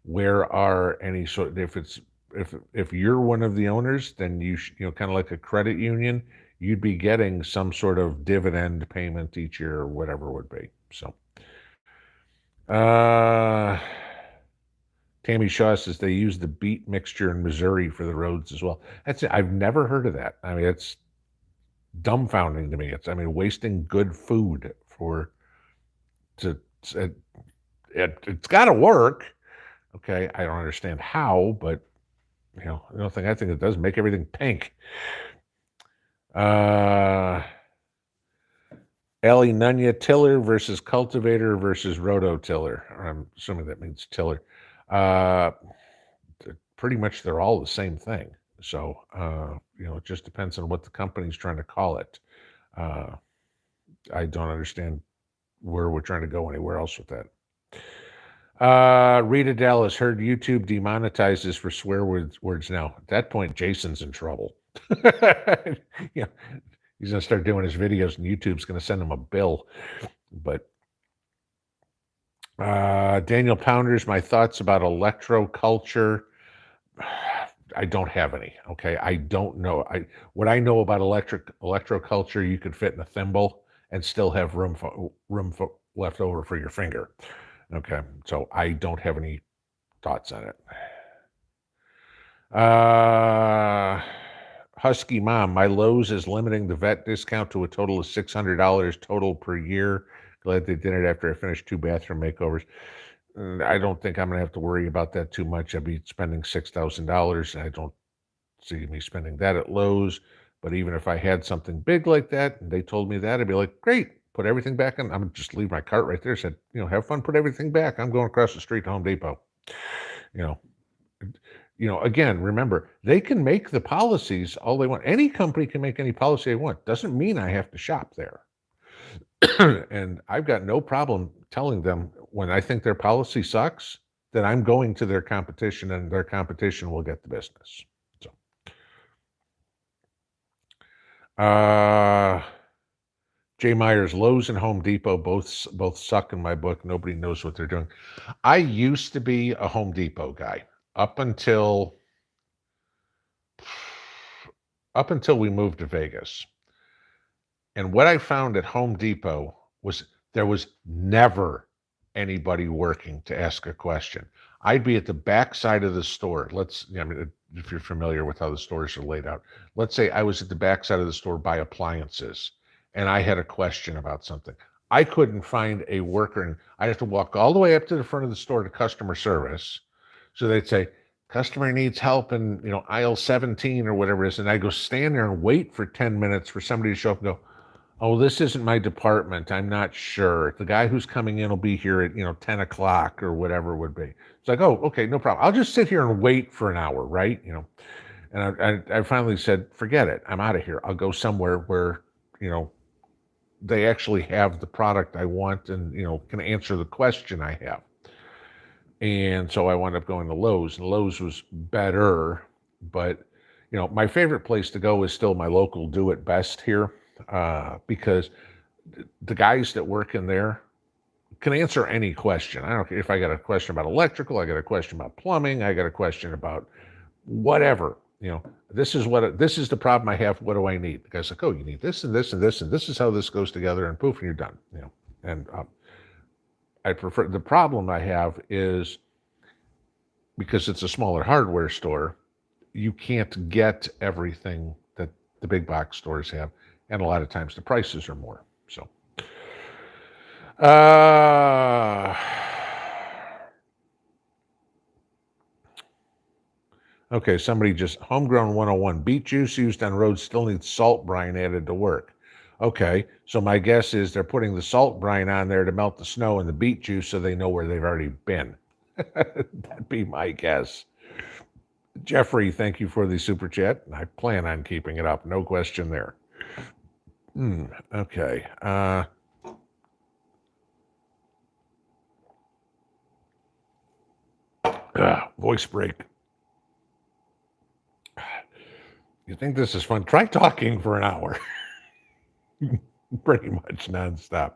where are any sort, if you're one of the owners, then you kind of like a credit union, you'd be getting some sort of dividend payment each year or whatever it would be. So, Tammy Shaw says they use the beet mixture in Missouri for the roads as well. That's it. I've never heard of that. I mean, it's dumbfounding to me. Wasting good food it's got to work. Okay, I don't understand how, but I think it does make everything pink. Ellie Nunya, tiller versus cultivator versus rototiller. I'm assuming that means tiller. Pretty much they're all the same thing. So, it just depends on what the company's trying to call it. I don't understand where we're trying to go anywhere else with that. Rita Dallas, heard YouTube demonetizes for swear words now. At that point, Jason's in trouble. He's going to start doing his videos and YouTube's going to send him a bill. But Daniel Pounders, my thoughts about electroculture. I don't have any. Okay, I don't know. What I know about electroculture, you could fit in a thimble and still have room left over for your finger. Okay, so I don't have any thoughts on it. Husky Mom, my Lowe's is limiting the vet discount to a total of $600 total per year. Glad they did it after I finished 2 bathroom makeovers. I don't think I'm going to have to worry about that too much. I'd be spending $6,000, and I don't see me spending that at Lowe's. But even if I had something big like that, and they told me that, I'd be like, great, put everything back in. I'm going to just leave my cart right there. Said, have fun, put everything back. I'm going across the street to Home Depot. Again, remember, they can make the policies all they want. Any company can make any policy they want. Doesn't mean I have to shop there. And I've got no problem telling them when I think their policy sucks, that I'm going to their competition and their competition will get the business. So, Jay Myers, Lowe's and Home Depot both suck in my book. Nobody knows what they're doing. I used to be a Home Depot guy up until we moved to Vegas. And what I found at Home Depot was there was never anybody working to ask a question. I'd be at the back side of the store. If you're familiar with how the stores are laid out, let's say I was at the back side of the store by appliances and I had a question about something. I couldn't find a worker, and I'd have to walk all the way up to the front of the store to customer service. So they'd say, customer needs help in, aisle 17 or whatever it is. And I go stand there and wait for 10 minutes for somebody to show up and go, oh, this isn't my department. I'm not sure. The guy who's coming in will be here at, 10 o'clock or whatever it would be. It's like, oh, okay, no problem. I'll just sit here and wait for an hour, right? And I finally said, forget it. I'm out of here. I'll go somewhere where, they actually have the product I want and, can answer the question I have. And so I wound up going to Lowe's, and Lowe's was better, but my favorite place to go is still my local Do It Best here, because the guys that work in there can answer any question. I don't care if I got a question about electrical, I got a question about plumbing, I got a question about whatever. This is the problem I have. What do I need? The guy's like, oh, you need this and this and this, and this is how this goes together, and poof, and you're done. And I prefer, the problem I have is because it's a smaller hardware store, you can't get everything that the big box stores have, and a lot of times the prices are more. So, okay, somebody just homegrown 101. Beet juice used on roads still needs salt brine added to work. Okay, so my guess is they're putting the salt brine on there to melt the snow and the beet juice so they know where they've already been. That'd be my guess. Jeffrey, thank you for the super chat. I plan on keeping it up. No question there. Okay. Voice break. You think this is fun? Try talking for an hour. Pretty much nonstop.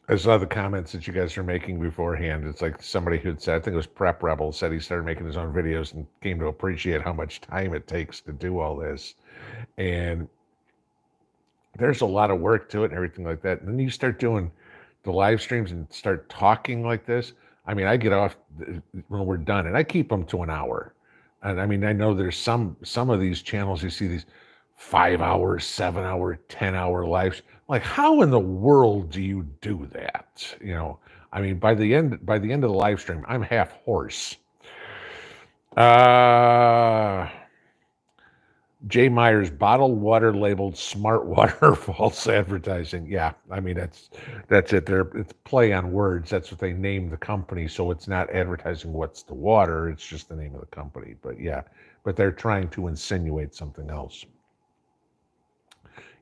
I saw the comments that you guys are making beforehand. It's like somebody who'd said, I think it was Prep Rebel, said he started making his own videos and came to appreciate how much time it takes to do all this. And there's a lot of work to it and everything like that. And then you start doing the live streams and start talking like this. I mean, I get off when we're done and I keep them to an hour. And I mean, I know there's some of these channels, you see these 5 hours, 7 hour, 10-hour lives. Like, how in the world do you do that? I mean, by the end of the live stream, I'm half hoarse. Jay Myers, bottled water labeled smart water, false advertising. Yeah, I mean, that's it. It's play on words. That's what they named the company. So it's not advertising what's the water. It's just the name of the company. But yeah, but they're trying to insinuate something else.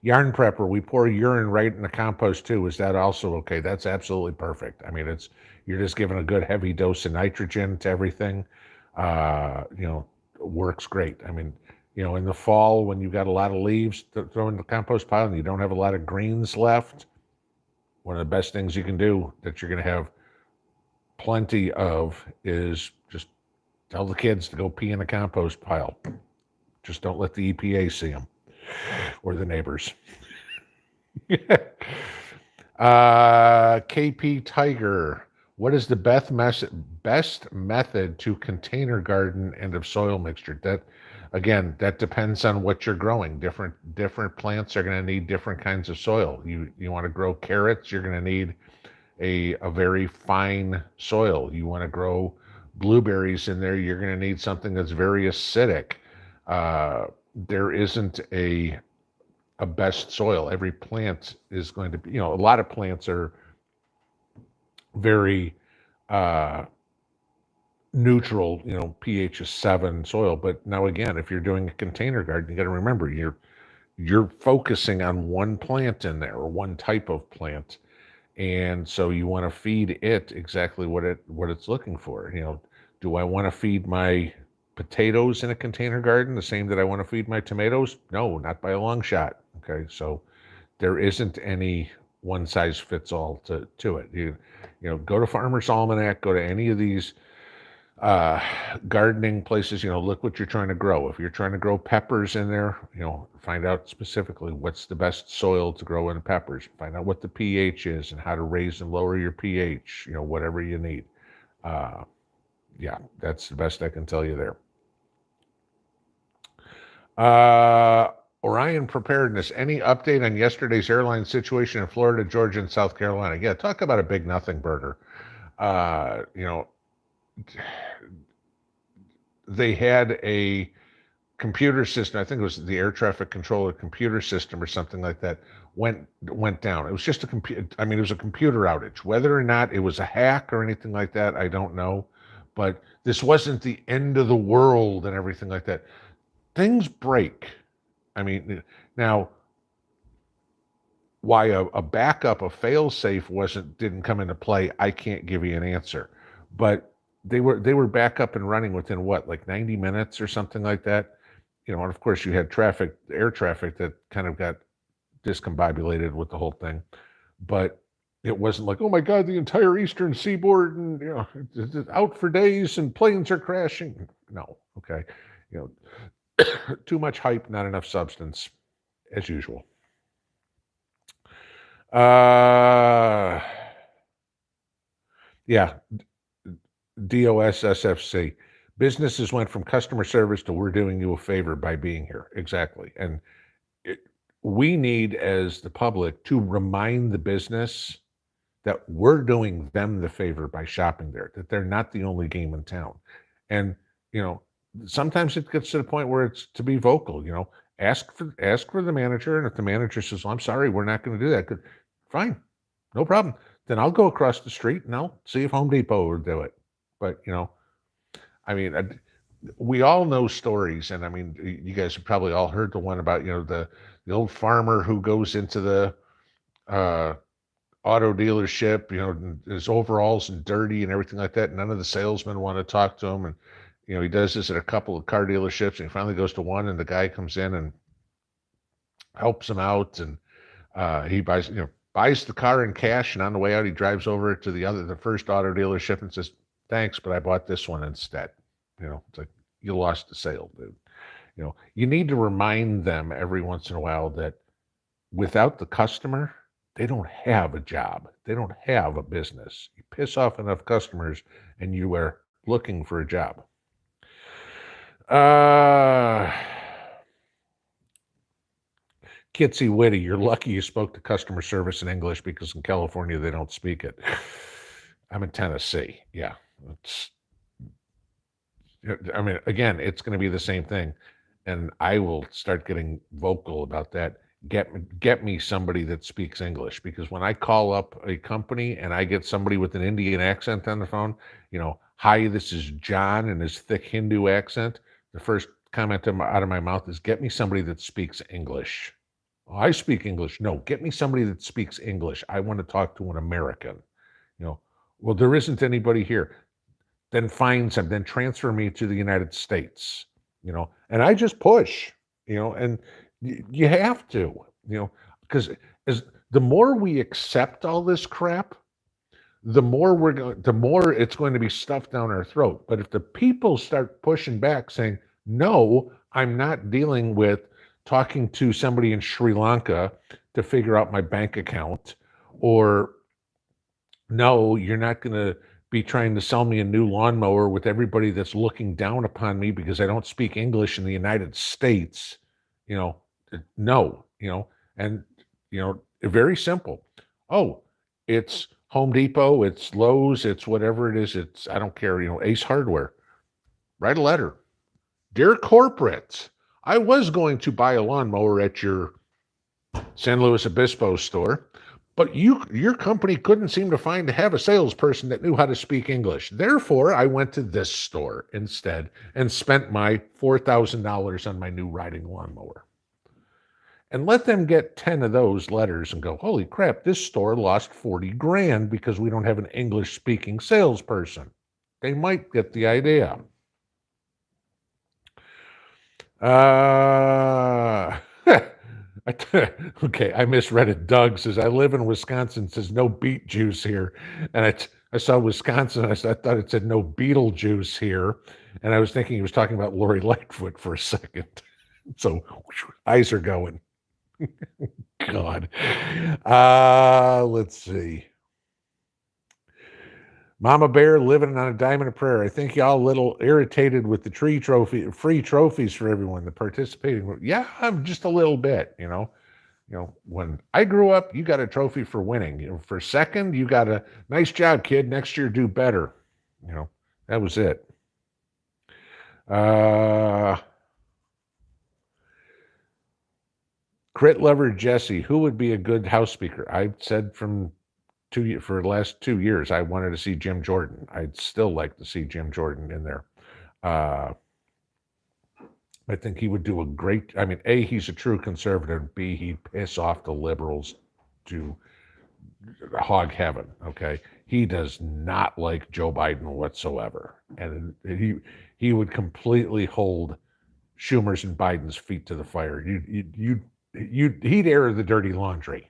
Yarn prepper, we pour urine right in the compost too. Is that also okay? That's absolutely perfect. I mean, you're just giving a good heavy dose of nitrogen to everything. Works great. I mean, in the fall when you've got a lot of leaves to throw in the compost pile and you don't have a lot of greens left, one of the best things you can do that you're going to have plenty of is just tell the kids to go pee in the compost pile. Just don't let the EPA see them. Or the neighbors. KP Tiger, what is the best method to container garden and of soil mixture? That depends on what you're growing. Different plants are going to need different kinds of soil. You want to grow carrots, you're going to need a very fine soil. You want to grow blueberries in there, you're going to need something that's very acidic. There isn't a best soil. Every plant is going to be, a lot of plants are very neutral, pH is 7 soil. But now again, if you're doing a container garden, you got to remember you're focusing on one plant in there or one type of plant. And so you want to feed it exactly what it's looking for. Do I want to feed my potatoes in a container garden the same that I want to feed my tomatoes? No, not by a long shot. Okay, so there isn't any one size fits all to it. You go to Farmer's Almanac, go to any of these gardening places. Look what you're trying to grow. If you're trying to grow peppers in there, find out specifically what's the best soil to grow in peppers. Find out what the pH is and how to raise and lower your pH. Whatever you need. Yeah, that's the best I can tell you there. Orion Preparedness, any update on yesterday's airline situation in Florida, Georgia, and South Carolina? Yeah, talk about a big nothing burger. They had a computer system, I think it was the air traffic controller computer system or something like that, went down. It was just it was a computer outage. Whether or not it was a hack or anything like that, I don't know. But this wasn't the end of the world and everything like that. Things break. I mean, now, why a backup, a fail-safe didn't come into play, I can't give you an answer. But they were back up and running within what, like 90 minutes or something like that. And of course you had air traffic that kind of got discombobulated with the whole thing. But it wasn't like, oh my God, the entire eastern seaboard and it's out for days and planes are crashing. No, okay. You Too much hype, not enough substance, as usual. Yeah, DOSSFC. Businesses went from customer service to we're doing you a favor by being here. Exactly. And we need, as the public, to remind the business that we're doing them the favor by shopping there, that they're not the only game in town. And, sometimes it gets to the point where it's to be vocal, ask for the manager. And if the manager says, well, I'm sorry, we're not going to do that. Good. Fine. No problem. Then I'll go across the street and I'll see if Home Depot will do it. But, I mean, we all know stories. And I mean, you guys have probably all heard the one about, the old farmer who goes into the, auto dealership, his overalls and dirty and everything like that. None of the salesmen want to talk to him. And, he does this at a couple of car dealerships, and he finally goes to one, and the guy comes in and helps him out. And he buys the car in cash. And on the way out, he drives over to the first auto dealership and says, thanks, but I bought this one instead. It's like, you lost the sale, dude. You need to remind them every once in a while that without the customer, they don't have a job. They don't have a business. You piss off enough customers and you are looking for a job. Kitsy Witty, you're lucky you spoke to customer service in English because in California they don't speak it. I'm in Tennessee. Yeah. Again, it's going to be the same thing. And I will start getting vocal about that. Get me somebody that speaks English, because when I call up a company and I get somebody with an Indian accent on the phone, hi, this is John, and his thick Hindu accent, the first comment out of my mouth is, get me somebody that speaks English. Oh, I speak English. No, get me somebody that speaks English. I want to talk to an American. Well, there isn't anybody here. Then find some, then transfer me to the United States, and I just push, and you have to, because the more we accept all this crap, the more it's going to be stuffed down our throat. But if the people start pushing back saying, no, I'm not dealing with talking to somebody in Sri Lanka to figure out my bank account, or no, you're not going to be trying to sell me a new lawnmower with everybody that's looking down upon me because I don't speak English in the United States, no, and, very simple. Oh, it's Home Depot, it's Lowe's, it's whatever it is. I don't care, Ace Hardware. Write a letter. Dear corporate, I was going to buy a lawnmower at your San Luis Obispo store, but your company couldn't seem to have a salesperson that knew how to speak English. Therefore, I went to this store instead and spent my $4,000 on my new riding lawnmower. And let them get 10 of those letters and go, holy crap, this store lost 40 grand because we don't have an English-speaking salesperson. They might get the idea. Okay, I misread it. Doug says, I live in Wisconsin, says no beet juice here. And I saw Wisconsin, I thought it said no Beetlejuice here. And I was thinking he was talking about Lori Lightfoot for a second. So eyes are going. God. Let's see. Mama Bear living on a diamond of prayer. I think y'all a little irritated with the free trophies for everyone, the participating. Yeah, I'm just a little bit, when I grew up, you got a trophy for winning. For second, you got a nice job, kid. Next year, do better. That was it. Crit lover Jesse, who would be a good house speaker? I said for the last 2 years, I wanted to see Jim Jordan. I'd still like to see Jim Jordan in there. I think he would do a great, A, he's a true conservative. B, he'd piss off the liberals to hog heaven. Okay, he does not like Joe Biden whatsoever, and he would completely hold Schumer's and Biden's feet to the fire. He'd air the dirty laundry.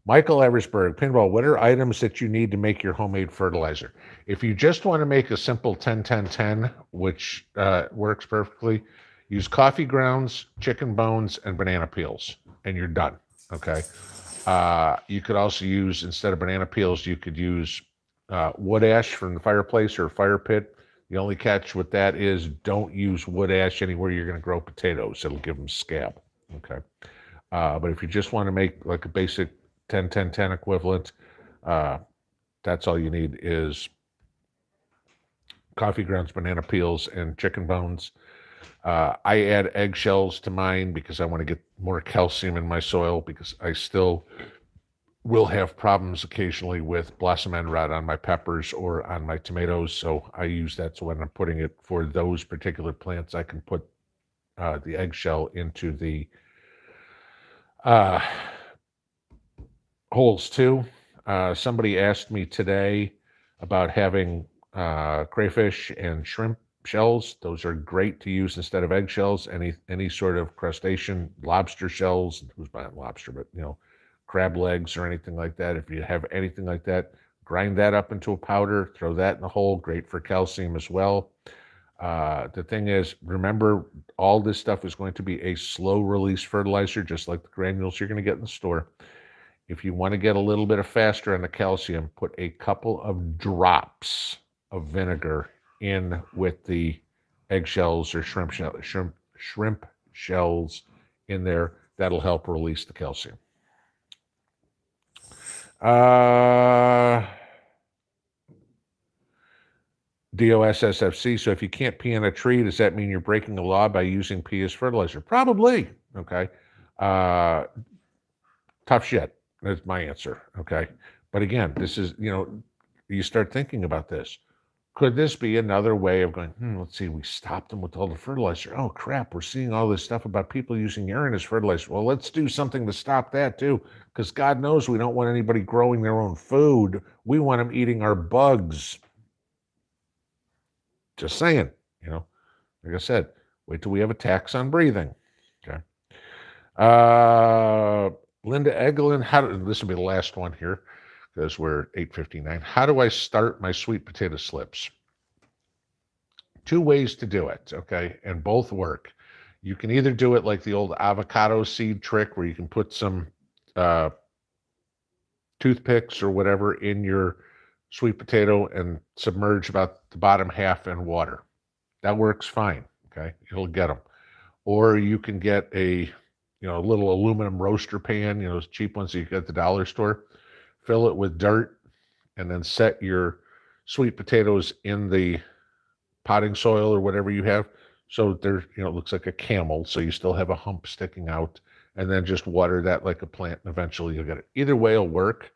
Michael Eversberg, Pinball, what are items that you need to make your homemade fertilizer? If you just want to make a simple 10-10-10, which works perfectly, use coffee grounds, chicken bones, and banana peels, and you're done. Okay. You could also use, instead of banana peels, you could use wood ash from the fireplace or fire pit. The only catch with that is don't use wood ash anywhere you're going to grow potatoes. It'll give them scab. Okay. But if you just want to make like a basic 10-10-10 equivalent, that's all you need is coffee grounds, banana peels, and chicken bones. I add eggshells to mine because I want to get more calcium in my soil, because I still will have problems occasionally with blossom end rot on my peppers or on my tomatoes. So I use that. So when I'm putting it for those particular plants, I can put the eggshell into the holes too. Somebody asked me today about having crayfish and shrimp shells. Those are great to use instead of eggshells. Any sort of crustacean, lobster shells. Who's buying lobster? But crab legs or anything like that. If you have anything like that, grind that up into a powder. Throw that in the hole. Great for calcium as well. The thing is, remember, all this stuff is going to be a slow release fertilizer, just like the granules you're going to get in the store. If you want to get a little bit of faster on the calcium, put a couple of drops of vinegar in with the eggshells or shrimp shells in there. That'll help release the calcium. DOSSFC, so if you can't pee on a tree, does that mean you're breaking the law by using pee as fertilizer? Probably. Okay. Tough shit. That's my answer. Okay. But again, this is, you start thinking about this. Could this be another way of going, let's see, we stopped them with all the fertilizer. Oh, crap, we're seeing all this stuff about people using urine as fertilizer. Well, let's do something to stop that, too, because God knows we don't want anybody growing their own food. We want them eating our bugs. Just saying, like I said, wait till we have a tax on breathing. Okay. Linda Eglin, this will be the last one here because we're 8:59. How do I start my sweet potato slips? 2 ways to do it, okay? And both work. You can either do it like the old avocado seed trick where you can put some toothpicks or whatever in your sweet potato and submerge about the bottom half in water. That works fine, okay? It'll get them. Or you can get a little aluminum roaster pan, those cheap ones that you get at the dollar store. Fill it with dirt and then set your sweet potatoes in the potting soil or whatever you have. So they're, it looks like a camel. So you still have a hump sticking out, and then just water that like a plant, and eventually you'll get it. Either way will work.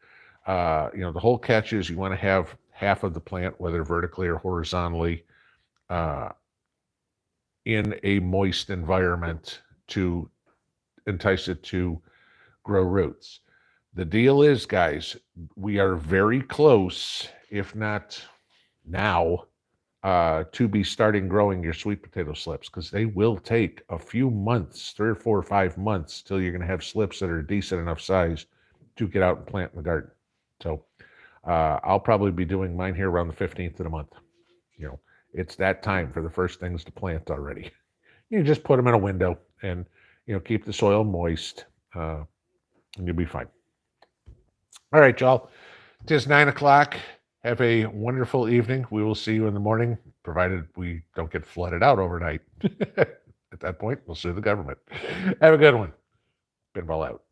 The whole catch is you want to have half of the plant, whether vertically or horizontally, in a moist environment to entice it to grow roots. The deal is, guys, we are very close, if not now, to be starting growing your sweet potato slips, because they will take a few months, 3 or 4 or 5 months, till you're going to have slips that are decent enough size to get out and plant in the garden. So I'll probably be doing mine here around the 15th of the month. It's that time for the first things to plant already. You just put them in a window and keep the soil moist, and you'll be fine. All right, y'all. It is 9 o'clock. Have a wonderful evening. We will see you in the morning, provided we don't get flooded out overnight. At that point, we'll sue the government. Have a good one. Pinball out.